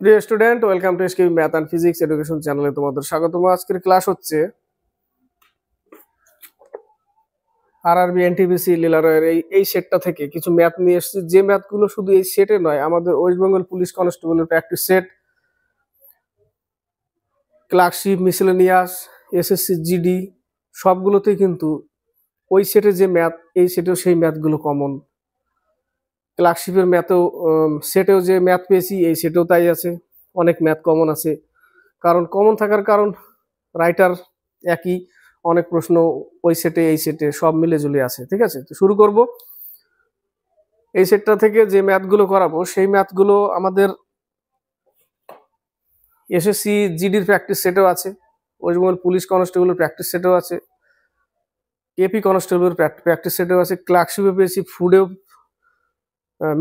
প্রিয় student, welcome to SKB math and physics education চ্যানেলে তোমাদের স্বাগতম। আজকের ক্লাস হচ্ছে আরআরবি এনটিপিসি লীলারয়ের এই সেটটা থেকে কিছু ম্যাথ নিয়ে এসেছি, যে ম্যাথগুলো শুধু এই সেটে নয়, আমাদের ওয়েস্ট বেঙ্গল পুলিশ কনস্টেবলের practice set, clerkship, miscellaneous, SSC GD সবগুলোতেই কিন্তু ওই সেটে যে ম্যাথ, এই সেটেও সেই ম্যাথগুলো কমন। ক্লার্কশিপের ম্যাথেও সেটেও যে ম্যাথ পেয়েছি, এই সেটেও তাই আছে, অনেক ম্যাথ কমন আছে। কারণ কমন থাকার কারণ রাইটার একই, অনেক প্রশ্ন ওই সেটে এই সেটে সব মিলে ঝুলে আছে। ঠিক আছে, তো শুরু করব। এই সেটটা থেকে যে ম্যাথগুলো করাবো সেই ম্যাথগুলো আমাদের এসএসসি জিডির প্র্যাকটিস সেটও আছে, ওয়েস্ট বেঙ্গল পুলিশ কনস্টেবলের প্র্যাকটিস সেটও আছে, কেপি কনস্টেবলের প্র্যাকটিস সেটও আছে, ক্লার্কশিপে পেয়েছি, ফুডেও,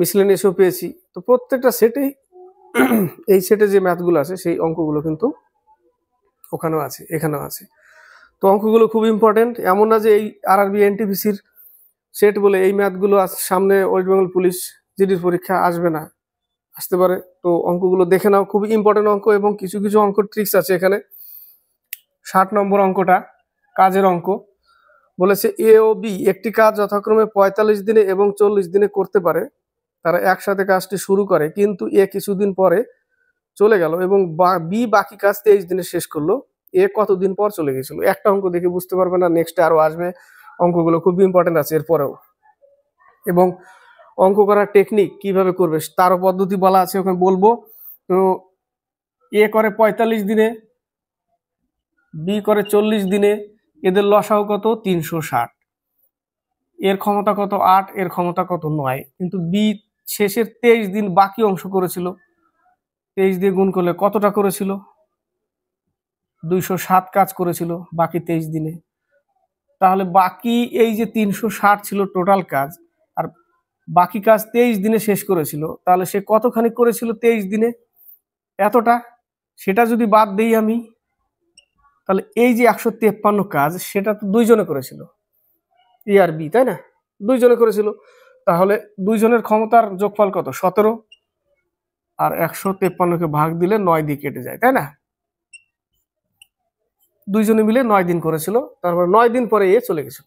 মিসলেনিয়াসেও পেয়েছি। তো প্রত্যেকটা সেটেই এই সেটে যে ম্যাথগুলো আছে সেই অঙ্কগুলো কিন্তু ওখানেও আছে, এখানেও আছে। তো অঙ্কগুলো খুব ইম্পর্টেন্ট। এমন না যে এই আরআরবি এনটিপিসির সেট বলে এই ম্যাথগুলো সামনে ওয়েস্ট বেঙ্গল পুলিশ জিডির পরীক্ষা আসবে না, আসতে পারে। তো অঙ্কগুলো দেখে নাও, খুবই ইম্পর্টেন্ট অঙ্ক, এবং কিছু কিছু অঙ্ক ট্রিক্স আছে এখানে। 60 নম্বর অঙ্কটা কাজের অঙ্ক। বলেছে এ ও বি একটি কাজ যথাক্রমে 45 দিনে এবং 40 দিনে করতে পারে। তারা একসাথে কাজটি শুরু করে, কিন্তু এ কিছুদিন পরে চলে গেল এবং বি বাকি কাজ 23 দিনে শেষ করলো। এ কতদিন পর চলে গেছিল? একটা অঙ্ক দেখে বুঝতে পারবে না, নেক্সট আরো আসবে অঙ্কগুলো, খুব ইম্পর্টেন্ট আছে এরপরেও। এবং অঙ্ক করার টেকনিক কিভাবে করবে তারও পদ্ধতি বলা আছে, ওখানে বলবো। তো এ করে 45 দিনে, বি করে 40 দিনে, এদের লসাও কত? 360। এর ক্ষমতা কত? 8, এর ক্ষমতা কত? 9। কিন্তু বি শেষের 23 দিন বাকি অংশ করেছিল, 23 দিয়ে গুণ করলে কতটা করেছিল? 207 কাজ করেছিল বাকি 23 দিনে। তাহলে বাকি এই যে 360 ছিল টোটাল কাজ, আর বাকি কাজ 23 দিনে শেষ করেছিল, তাহলে সে কতখানি করেছিল 23 দিনে? এতটা। সেটা যদি বাদ দেই আমি, তাহলে এই যে 153 কাজ, সেটা তো দুইজনে করেছিল, এ আর বি, তাই না? দুইজনে করেছিল। তাহলে দুইজনের ক্ষমতার যোগফল কত? 17। আর 153কে ভাগ দিলে 9 দিয়ে কেটে যায়, তাই না? দুইজনে মিলে 9 দিন করেছিল, তারপর 9 দিন পরে এ চলে গেছিল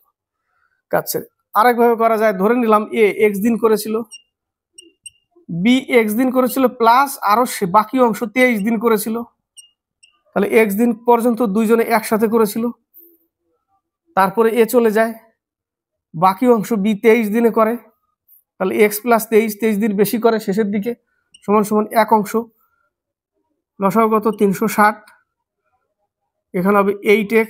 কাজ ছেড়ে। আরেকভাবে করা যায়, ধরে নিলাম এ এক্স দিন করেছিল, বি এক্স দিন করেছিল, প্লাস আরো সে বাকি অংশ 23 দিন করেছিল। তাহলে এক্স দিন পর্যন্ত দুইজনে একসাথে করেছিল, তারপরে এ চলে যায়, বাকি অংশ বি 23 দিনে করে। তাহলে এক্স প্লাস 23 দিন বেশি করে শেষের দিকে, সমান সমান এক অংশ। লসাগু কত? 360। এখানে হবে 8x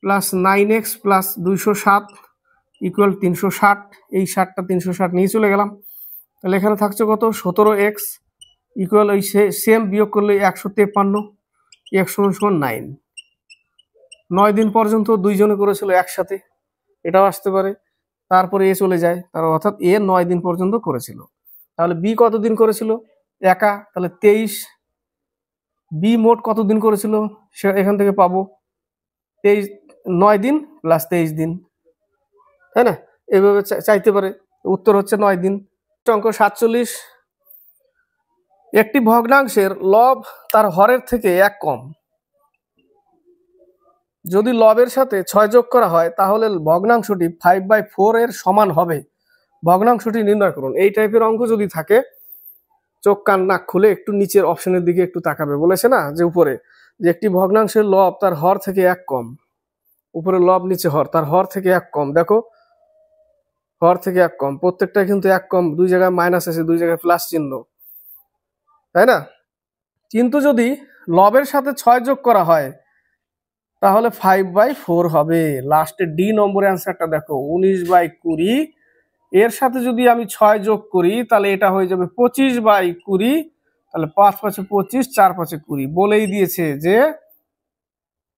plus 9x plus 207 equal 360। এই 60টা 360 নিয়ে চলে গেলাম। তাহলে এখানে থাকছে কত? 17x ইকুয়াল ওই সেম বিয়োগ করলে 153, x সমান 9। 9 দিন পর্যন্ত দুইজনে করেছিল একসাথে, এটাও আসতে পারে। তারপরে এ চলে যায়, তার অর্থাৎ এ 9 দিন পর্যন্ত করেছিল। তাহলে বি কতদিন করেছিল? একা, তাহলে 23। বি মোট কতদিন করেছিল সে এখান থেকে পাবো, 23, 9 দিন প্লাস 23 দিন, তাই না? এইভাবে চাইতে পারে। উত্তর হচ্ছে 9 দিন। অঙ্ক 47। একটি ভগ্নাংশের লব তার হরের থেকে 1 কম। যদি লবের সাথে 6 যোগ করা হয়, তাহলে ভগ্নাংশটি 5/4 এর সমান হবে। ভগ্নাংশটি নির্ণয় করুন। এই টাইপের অঙ্ক যদি থাকে, চোখ কান নাক খুলে একটু নিচের অপশনের দিকে একটু তাকাবে। বলেছে না যে উপরে যে একটি ভগ্নাংশের লব তার হর থেকে 1 কম, উপরে লব নিচে হর, তার হর থেকে 1 কম। দেখো, হর থেকে 1 কম, প্রত্যেকটা কিন্তু 1 কম, দুই জায়গায় মাইনাস আছে, দুই জায়গায় প্লাস চিহ্ন, তাই না? কিন্তু যদি লবের সাথে 6 যোগ করা হয়, তাহলে 5/4 হবে। লাস্টে ডি নম্বরের অ্যান্সারটা দেখো, 19/20। এর সাথে যদি আমি 6 যোগ করি, তাহলে এটা হয়ে যাবে 25/20। তাহলে 5 5 25, 4 5 20। বলেই দিয়েছে যে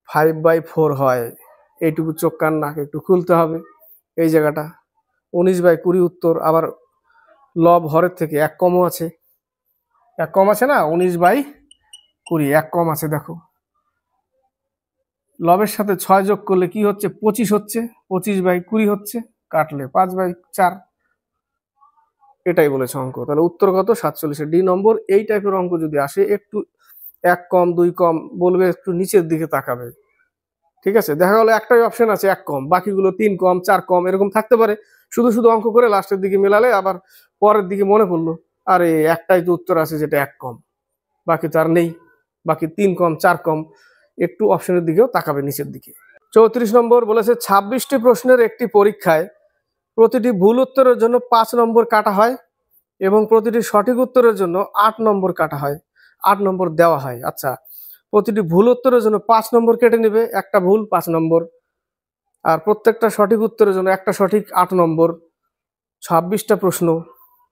5/4 হয়। এইটুকু চোখ কান নাক একটু খুলতে হবে, এই জায়গাটা 19/20 উত্তর। আবার লব হরের থেকে 1 কমও আছে, 1 কম আছে না, 19/20, 1 কম আছে। দেখো, লবের সাথে 6 যোগ করলে কি হচ্ছে? 25 হচ্ছে, 25/20 হচ্ছে, কাটলে 5/4। এটাই বলেছে অঙ্ক। তাহলে উত্তর কত? 47। ডি নম্বর। এই টাইপের অঙ্ক যদি আসে একটু 1 কম 2 কম বলবে, একটু নিচের দিকে তাকাবে। ঠিক আছে, দেখা গেল একটাই অপশন আছে 1 কম, বাকিগুলো 3 কম 4 কম এরকম থাকতে পারে। শুধু শুধু অঙ্ক করে লাস্টের দিকে মেলালে আবার পরের দিকে মনে পড়লো আরে একটাই তো উত্তর আছে যেটা 1 কম, বাকি তো আর নেই, বাকি 3 কম 4 কম। একটু অপশনের দিকেও তাকাবে নিচের দিকে। 34 নম্বর বলেছে 26টি প্রশ্নের একটি পরীক্ষায় প্রতিটি ভুল উত্তরের জন্য 5 নম্বর কাটা হয় এবং প্রতিটি সঠিক উত্তরের জন্য 8 নম্বর কাটা হয়, 8 নম্বর দেওয়া হয়। আচ্ছা, প্রতিটি ভুল উত্তরের জন্য 5 নম্বর কেটে নেবে, একটা ভুল 5 নম্বর, আর প্রত্যেকটা সঠিক উত্তরের জন্য একটা সঠিক 8 নম্বর। 26টা প্রশ্ন,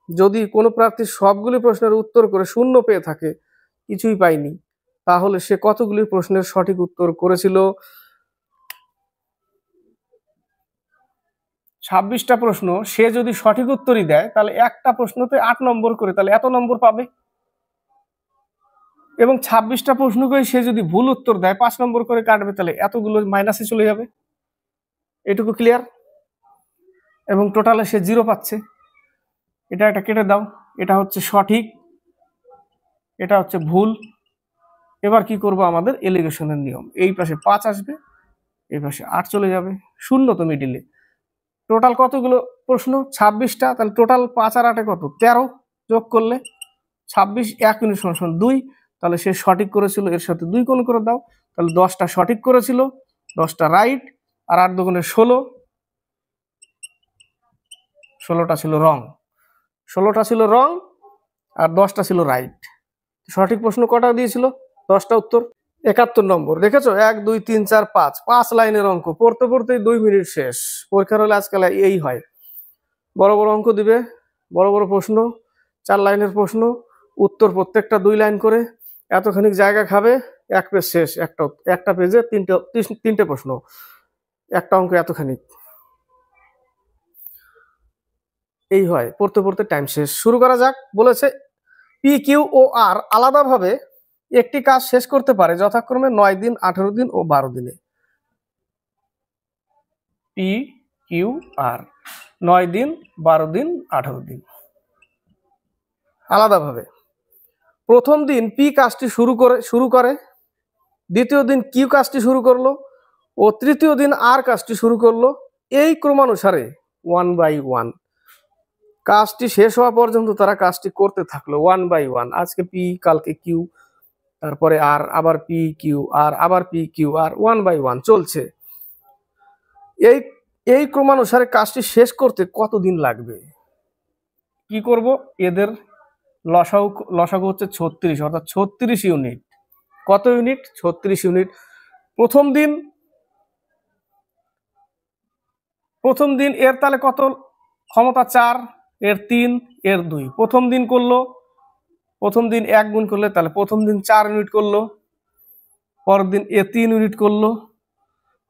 যদি কোনো প্রার্থী সবগুলি প্রশ্নের উত্তর করে শূন্য পেয়ে থাকে, কিছুই পায়নি, তাহলে সে কতগুলি প্রশ্নের সঠিক উত্তর করেছিল? 26টা প্রশ্ন সে যদি সঠিক উত্তরই দেয় তাহলে একটা প্রশ্নতে 8 নম্বর করে, তাহলে এত নম্বর পাবে। এবং 26টা প্রশ্নকে সে যদি ভুল উত্তর দেয় 5 নম্বর করে কাটবে, তাহলে এতগুলো মাইনাসে চলে যাবে। এটুকু ক্লিয়ার? এবং টোটালে সে 0 পাচ্ছে। এটা একটা কেটে দাও, এটা হচ্ছে সঠিক, এটা হচ্ছে ভুল। এবার কি করব? আমাদের এলিগেশনের নিয়ম, এই পাশে 5 আসবে, এই পাশে 8 চলে যাবে, শূন্য তো মিডিলে। টোটাল কতগুলো প্রশ্ন? 26টা, তাহলে টোটাল 5 আর 8 কত? 13 যোগ করলে 26 1 ইউনিট সমান 2, তাহলে সে সঠিক করেছিল, এর সাথে 2 গুণ করে দাও, তাহলে 10টা সঠিক করেছিল, 10টা রাইট, আর 8 দুগুণে 16, 16টা ছিল রং, 16টা ছিল রং আর 10টা ছিল রাইট। সঠিক প্রশ্ন কটা দিয়েছিল? 10টা উত্তর। 71 নম্বর দেখেছো, 1 2 3 4 5, 5 লাইনের অঙ্ক, পড়তে পড়তেই 2 মিনিট শেষ। পরীক্ষার হলে আজকাল এই হয়, বড় বড় অঙ্ক দিবে, বড় বড় প্রশ্ন, 4 লাইনের প্রশ্ন, উত্তর প্রত্যেকটা 2 লাইন করে, এতখানি জায়গা খাবে, 1 পেজ শেষ, একটা পেজে 3টে প্রশ্ন, একটা অঙ্ক এতখানি। এই হয়, পড়তে পড়তে টাইম শেষ। শুরু করা যাক। বলেছে পি কিউ ও আর আলাদাভাবে একটি কাজ শেষ করতে পারে যথাক্রমে 9 দিন, 18 দিন ও 12 দিনে। পি কিউ আর 9 দিন, 12 দিন, 18 দিন আলাদাভাবে। প্রথম দিন পি কাজটি শুরু করে, দ্বিতীয় দিন কিউ কাজটি শুরু করলো ও তৃতীয় দিন আর কাজটি শুরু করলো। এই ক্রমানুসারে 1 বাই 1 কাজটি শেষ হওয়া পর্যন্ত তারা কাজটি করতে থাকলো 1 বাই 1। আজকে পি, কালকে কিউ, তারপরে আর, আবার পি কিউ আর, আবার পি কিউ আর, 1 বাই 1 চলছে। এই ক্রমানুসারে কাজটি শেষ করতে কতদিন লাগবে? কি করব? এদের লসাগু হচ্ছে 36, অর্থাৎ 36 ইউনিট। কত ইউনিট? 36 ইউনিট। প্রথম দিন এর তাহলে কত ক্ষমতা? 4, এর 3, এর 2। প্রথম দিন করলো, প্রথম দিন 1 গুণ করলে তাহলে প্রথম দিন 4 ইউনিট করলো, পরের দিন 3 ইউনিট করলো,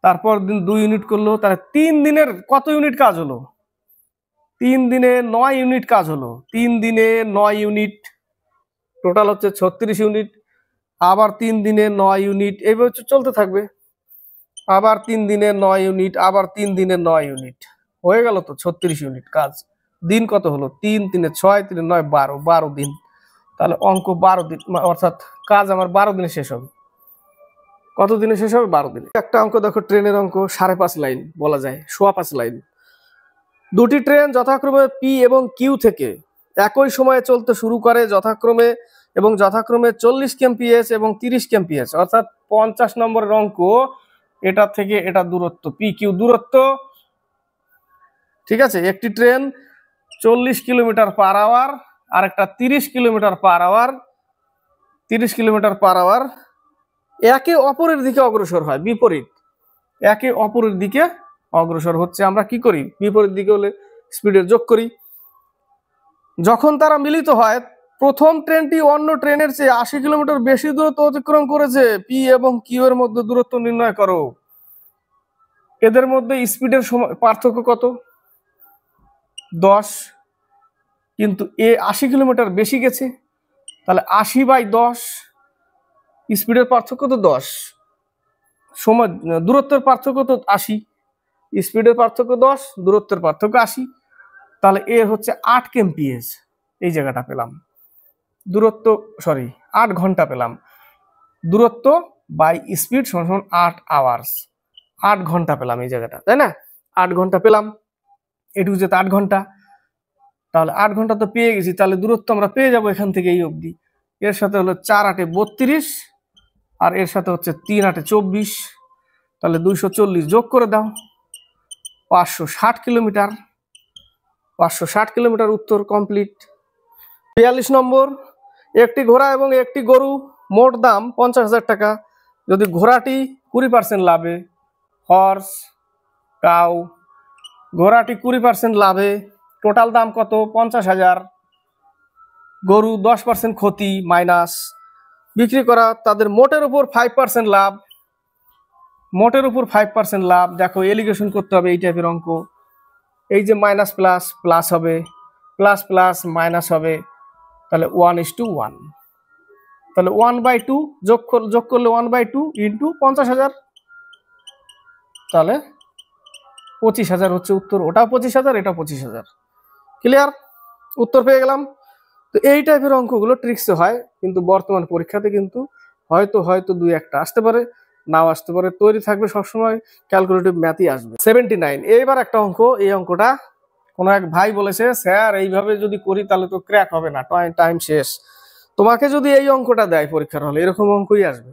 তারপর দিন 2 ইউনিট করলো, তাহলে 3 দিনের কত ইউনিট কাজ হলো? 3 দিনে 9 ইউনিট কাজ হলো। 3 দিনে 9 ইউনিট, টোটাল হচ্ছে 36 ইউনিট। আবার 3 দিনে 9 ইউনিট, এইভাবে চলতে থাকবে। আবার 3 দিনে 9 ইউনিট, আবার 3 দিনে 9 ইউনিট, হয়ে গেল তো 36 ইউনিট কাজ। দিন কত হলো? 3 3 6 3 9 12, 12 দিন। তাহলে অঙ্ক 12 দিন, অর্থাৎ কাজ আমার 12 দিনে শেষ হবে। কত দিনে শেষ হবে? 12 দিনে। একটা অঙ্ক দেখো, ট্রেনের অঙ্ক, 5.5 লাইন বলা যায়, 5.25 লাইন। দুটি ট্রেন যথাক্রমে পি এবং কিউ থেকে একই সময়ে চলতে শুরু করে যথাক্রমে 40 কেমপিএস এবং 30 কেমপিএস, অর্থাৎ 50 নম্বরের অঙ্ক। এটা থেকে এটা দূরত্ব, পি কিউ দূরত্ব, ঠিক আছে। একটি ট্রেন 40 কিলোমিটার পার আওয়ার, আর একটা 30 kilometre per hour, 30 kilometre per hour একে অপরের দিকে অগ্রসর হয়, বিপরীত, একে অপরের দিকে অগ্রসর হচ্ছে। আমরা কি করি? বিপরীত দিকে হলে স্পিডের যোগ করি। যখন তারা মিলিত হয়, প্রথম ট্রেনটি অন্য ট্রেনের চেয়ে 80 কিলোমিটার বেশি দূরত্ব অতিক্রম করেছে। পি এবং কিউ এর মধ্যে দূরত্ব নির্ণয় করো। এদের মধ্যে স্পিডের পার্থক্য কত? 10, কিন্তু এ 80 কিলোমিটার বেশি গেছে, তাহলে 80/10, স্পিডের পার্থক্য তো 10, সময় দূরত্বের পার্থক্য তো 80, স্পিডের পার্থক্য 10, দূরত্বের পার্থক্য 80, তাহলে এ হচ্ছে 8 কেমপিএস। এই জায়গাটা পেলাম, দূরত্ব 8 ঘন্টা পেলাম, দূরত্ব বাই স্পিড সমান সমান 8 আওয়ার্স, 8 ঘন্টা পেলাম এই জায়গাটা, তাই না? 8 ঘন্টা পেলাম, এটুকু যেতে 8 ঘন্টা, তাহলে 8 ঘন্টা তো পেয়ে গেছি, তাহলে দূরত্ব আমরা পেয়ে যাব এখান থেকে এই অবধি। এর সাথে হলো 4 8 32 আর এর সাথে হচ্ছে 3 8 24, তাহলে 240 যোগ করে দাও, 560 কিলোমিটার। 560 কিলোমিটার, উত্তর কমপ্লিট। 42 নম্বর, একটি ঘোড়া এবং একটি গরু, মোট দাম 50,000 টাকা। যদি ঘোড়াটি 20% লাভে, হর্স কাউ, ঘোড়াটি 20% লাভে, টোটাল দাম কত? 50,000। গরু 10% ক্ষতি মাইনাস, বিক্রি করা তাদের মোটের উপর 5% লাভ, মোটের উপর 5% লাভ। দেখো এলিগেশন করতে হবে এই টাইপের অঙ্ক, এই যে মাইনাস প্লাস প্লাস হবে, প্লাস প্লাস মাইনাস হবে, তাহলে 1:1, তাহলে 1/2 যোগ করলে 1/2 ইন্টু 50,000, তাহলে 25,000 হচ্ছে উত্তর। ওটাও 25,000, এটাও 25,000। ক্লিয়ার? উত্তর পেয়ে গেলাম। তো এই টাইপের অঙ্কগুলো ট্রিক্সে হয়, কিন্তু বর্তমান পরীক্ষাতে কিন্তু হয়তো 2-1টা আসতে পারে, নাও আসতে পারে। তৈরি থাকবে সবসময়, ক্যালকুলেটিভ ম্যাথই আসবে। 79, এইবার একটা অঙ্ক, এই অঙ্কটা কোনো এক ভাই বলেছে, স্যার এইভাবে যদি করি তাহলে তো ক্র্যাক হবে না, টাইম শেষ। তোমাকে যদি এই অঙ্কটা দেয় পরীক্ষার হলে, এরকম অঙ্কই আসবে।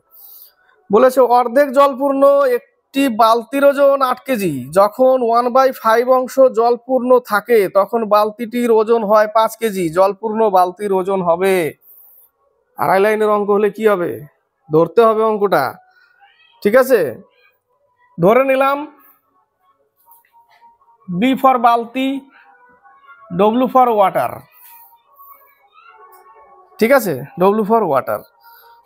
বলেছে অর্ধেক জলপূর্ণ একটি বালতির ওজন 8 কেজি, যখন 1/5 অংশ জলপূর্ণ থাকে তখন বালতিটির ওজন হয় 5 কেজি। জলপূর্ণ বালতির ওজন হবে, আড়াই লাইনের অঙ্ক হলে কি হবে? ধরতে হবে অঙ্কটা, ঠিক আছে? ধরে নিলাম বি ফর বালতি, ডব্লিউ ফর ওয়াটার, ঠিক আছে? W for water.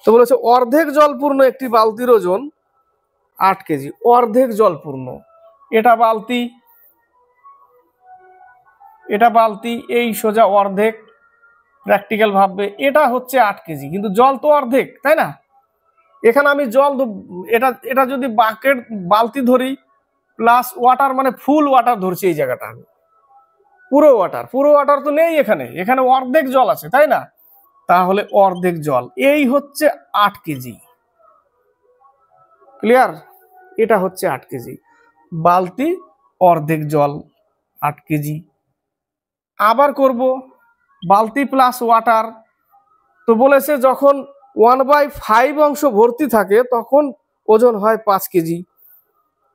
তো বলেছে অর্ধেক জলপূর্ণ একটি বালতির ওজন 8 কেজি, অর্ধেক জলপূর্ণ। এটা বালতি, এটা বালতি, এই সোজা অর্ধেক, প্র্যাকটিক্যাল ভাববে এটা হচ্ছে 8 কেজি, কিন্তু জল তো অর্ধেক, তাই না? এখানে আমি জল, এটা যদি বাকেট বালতি ধরি প্লাস ওয়াটার, মানে ফুল ওয়াটার ধরছি এই জায়গাটা আমি, পুরো ওয়াটার তো নেই এখানে, এখানে অর্ধেক জল আছে, তাই না? তাহলে অর্ধেক জল, এই হচ্ছে 8 কেজি। ক্লিয়ার? এটা হচ্ছে 8 কেজি, বালতি অর্ধেক জল 8 কেজি। আবার করব বালতি প্লাস ওয়াটার, তো বলেছে যখন 1/5 অংশ ভর্তি থাকে তখন ওজন হয় 5 কেজি।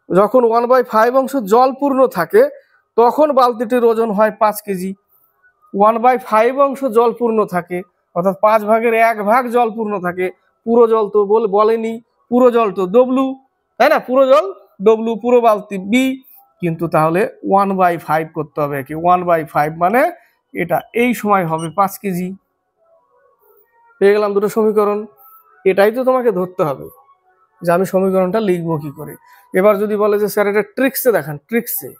যখন 1/5 অংশ জল পূর্ণ থাকে তখন বালতিটির ওজন হয় 5 কেজি। 1/5 অংশ জল পূর্ণ থাকে, অর্থাৎ 5 ভাগের 1 ভাগ জল পূর্ণ থাকে। পুরো জল তো বলেনি, পুরো জল তো ডব্লু, তাই না? পুরো জল ডব্লু, পুরো বালতি বি, কিন্তু তাহলে 1/5 করতে হবে কি? 1/5 মানে এটা এই সময় হবে 5 কেজি। পেয়ে গেলাম দুটো সমীকরণ। এটাই তো তোমাকে ধরতে হবে যে আমি সমীকরণটা লিখবো কি করে। এবার যদি বলে যে স্যার এটা ট্রিক্সে দেখান, ট্রিক্সে,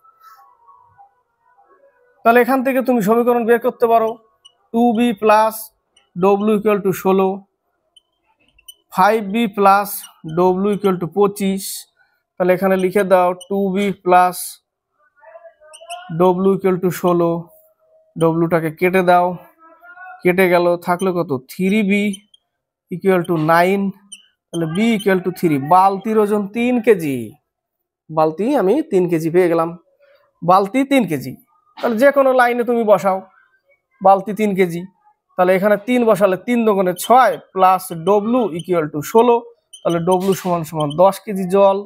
তাহলে এখান থেকে তুমি সমীকরণ বের করতে পারো। 2b plus W equal to 16, 5b plus W equal to 25, তাহলে এখানে লিখে দাও 2b plus W equal to 16, ডব্লুটাকে কেটে দাও, কেটে গেল, থাকলো কত? 3b ইকুয়াল টু 9, তাহলে b ইকুয়াল টু 3। বালতির ওজন 3 কেজি, বালতি আমি 3 কেজি পেয়ে গেলাম, বালতি 3 কেজি। তাহলে যে কোনো লাইনে তুমি বসাও, বালতি 3 কেজি, তাহলে এখানে 3 বসালে 3 দুগুণে 6 প্লাস ডব্লু ইকুয়াল টু 16, তাহলে ডব্লু সমান সমান 10 কেজি জল,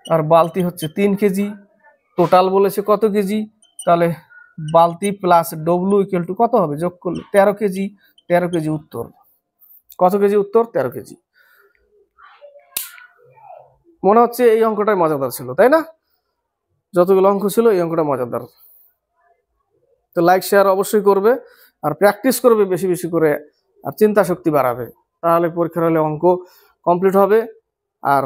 আর বালতি হচ্ছে 3 কেজি। টোটাল বলেছে কত কেজি, তাহলে বালতি প্লাস ডব্লু ইকুয়াল টু কত হবে? যোগ করলে 13 কেজি। 13 কেজি উত্তর। কত কেজি উত্তর? 13 কেজি। মনে হচ্ছে এই অঙ্কটাই মজাদার ছিল, তাই না? যতগুলো অঙ্ক ছিল এই অঙ্কটা মজাদার। তো লাইক শেয়ার অবশ্যই করবে, আর প্র্যাকটিস করবে বেশি বেশি করে, আর চিন্তা শক্তি বাড়াবে, তাহলে পরীক্ষার হলে অঙ্ক কমপ্লিট হবে। আর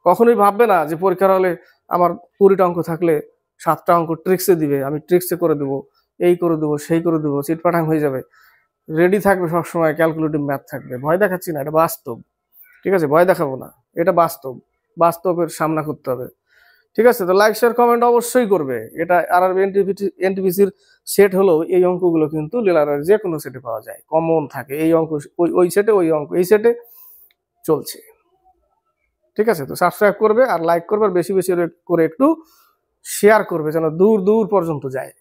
কখনোই ভাববে না যে পরীক্ষার হলে আমার 20টা অঙ্ক থাকলে 7টা অঙ্ক ট্রিক্সে দিবে, আমি ট্রিক্সে করে দেবো, এই করে দেবো, সেই করে দেবো, চিটপাটাং হয়ে যাবে। রেডি থাকবে সবসময়, ক্যালকুলেটিভ ম্যাথ থাকবে। ভয় দেখাচ্ছি না, এটা বাস্তব, ঠিক আছে? ভয় দেখাবো না, এটা বাস্তব, বাস্তবের সামনা করতে হবে, ঠিক আছে, তো লাইক শেয়ার কমেন্ট অবশ্যই করবে। এটা আরআরবি এনটিপিসির সেট হলো, এই অঙ্কগুলো কিন্তু লিলারের যে কোনো সেটে পাওয়া যায়, কমন থাকে এই অঙ্ক, ওই সেটে ওই অঙ্ক এই সেটে চলছে। ঠিক আছে, তো সাবস্ক্রাইব করবে আর লাইক করবে আর বেশি বেশি করে একটু শেয়ার করবে যেন দূর দূর পর্যন্ত যায়।